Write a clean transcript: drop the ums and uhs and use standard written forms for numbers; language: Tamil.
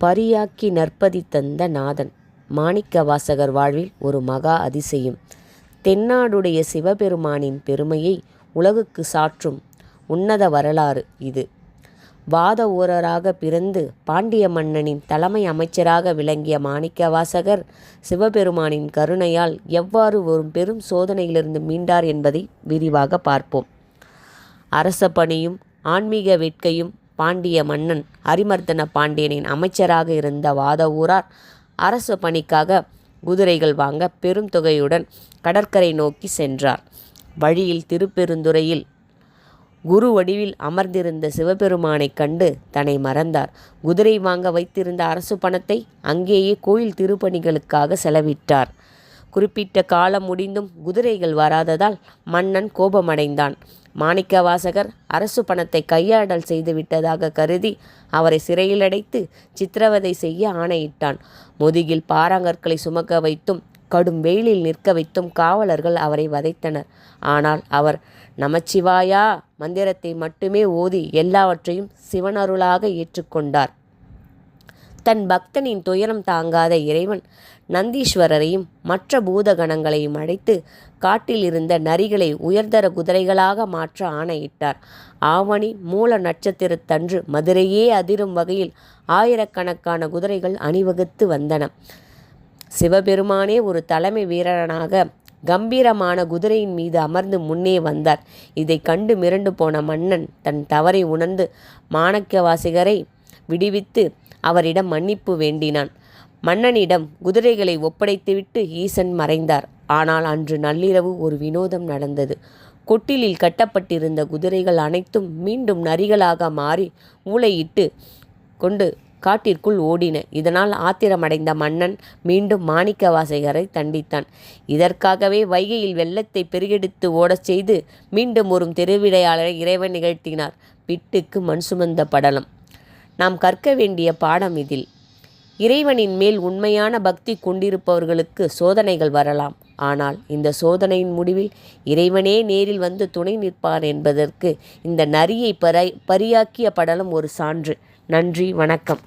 பரியாக்கி நற்பதி தந்த நாதன். மாணிக்க வாசகர் வாழ்வில் ஒரு மகா அதிசயம். தென்னாடுடைய சிவபெருமானின் பெருமையை உலகுக்கு சாற்றும் உன்னத வரலாறு இது. வாத ஊரராக பிறந்து பாண்டிய மன்னனின் தலைமை அமைச்சராக விளங்கிய மாணிக்க வாசகர் சிவபெருமானின் கருணையால் எவ்வாறு ஒரு பெரும் சோதனையிலிருந்து மீண்டார் என்பதை விரிவாக பார்ப்போம். அரச பணியும் ஆன்மீக வேட்கையும் பாண்டிய மன்னன் அரிமர்தன பாண்டியனின் அமைச்சராக இருந்த வாத ஊரார் அரசு பணிக்காக குதிரைகள் வாங்க பெரும் தொகையுடன் கடற்கரை நோக்கி சென்றார். வழியில் திருப்பெருந்துறையில் குரு வடிவில் அமர்ந்திருந்த சிவபெருமானைக் கண்டு தன்னை மறந்தார். குதிரை வாங்க வைத்திருந்த அரசு பணத்தை அங்கேயே கோயில் திருப்பணிகளுக்காக செலவிட்டார். குறிப்பிட்ட காலம் முடிந்தும் குதிரைகள் வராததால் மன்னன் கோபமடைந்தான். மாணிக்க வாசகர் அரசு பணத்தை கையாடல் செய்துவிட்டதாக கருதி அவரை சிறையில் அடைத்து சித்திரவதை செய்ய ஆணையிட்டான். முதுகில் பாறாங்கற்களை சுமக்க வைத்தும் கடும் வெயிலில் நிற்க வைத்தும் காவலர்கள் அவரை வதைத்தனர். ஆனால் அவர் நமச்சிவாயா மந்திரத்தை மட்டுமே ஓதி எல்லாவற்றையும் சிவனருளாக ஏற்றுக்கொண்டார். தன் பக்தனின் துயரம் தாங்காத இறைவன் நந்தீஸ்வரரையும் மற்ற பூதகணங்களையும் அழைத்து காட்டில் இருந்த நரிகளை உயர்தர குதிரைகளாக மாற்ற ஆணையிட்டார். ஆவணி மூல நட்சத்திரத்தன்று மதுரையே அதிரும் வகையில் ஆயிரக்கணக்கான குதிரைகள் அணிவகுத்து வந்தன. சிவபெருமானே ஒரு தலைமை வீரனாக கம்பீரமான குதிரையின் மீது அமர்ந்து முன்னே வந்தார். இதை கண்டு மிரண்டு போன மன்னன் தன் தவறை உணர்ந்து மாணிக்க வாசகரை விடுவித்து அவரிடம் மன்னிப்பு வேண்டினான். மன்னனிடம் குதிரைகளை ஒப்படைத்துவிட்டு ஈசன் மறைந்தார். ஆனால் அன்று நள்ளிரவு ஒரு வினோதம் நடந்தது. கொட்டிலில் கட்டப்பட்டிருந்த குதிரைகள் அனைத்தும் மீண்டும் நரிகளாக மாறி ஊளையிட்டு கொண்டு காட்டிற்குள் ஓடின. இதனால் ஆத்திரமடைந்த மன்னன் மீண்டும் மாணிக்க வாசகரை தண்டித்தான். இதற்காகவே வைகையில் வெள்ளத்தை பெருகெடுத்து ஓடச் செய்து மீண்டும் ஒரு திருவிளையாடலை இறைவன் நிகழ்த்தினார். பிட்டுக்கு மண் சுமந்த படலம். நாம் கற்க வேண்டிய பாடம் இதில். இறைவனின் மேல் உண்மையான பக்தி கொண்டிருப்பவர்களுக்கு சோதனைகள் வரலாம். ஆனால் இந்த சோதனையின் முடிவில் இறைவனே நேரில் வந்து துணை நிற்பார் என்பதற்கு இந்த நரியை பரியாக்கிய படலம் ஒரு சான்று. நன்றி, வணக்கம்.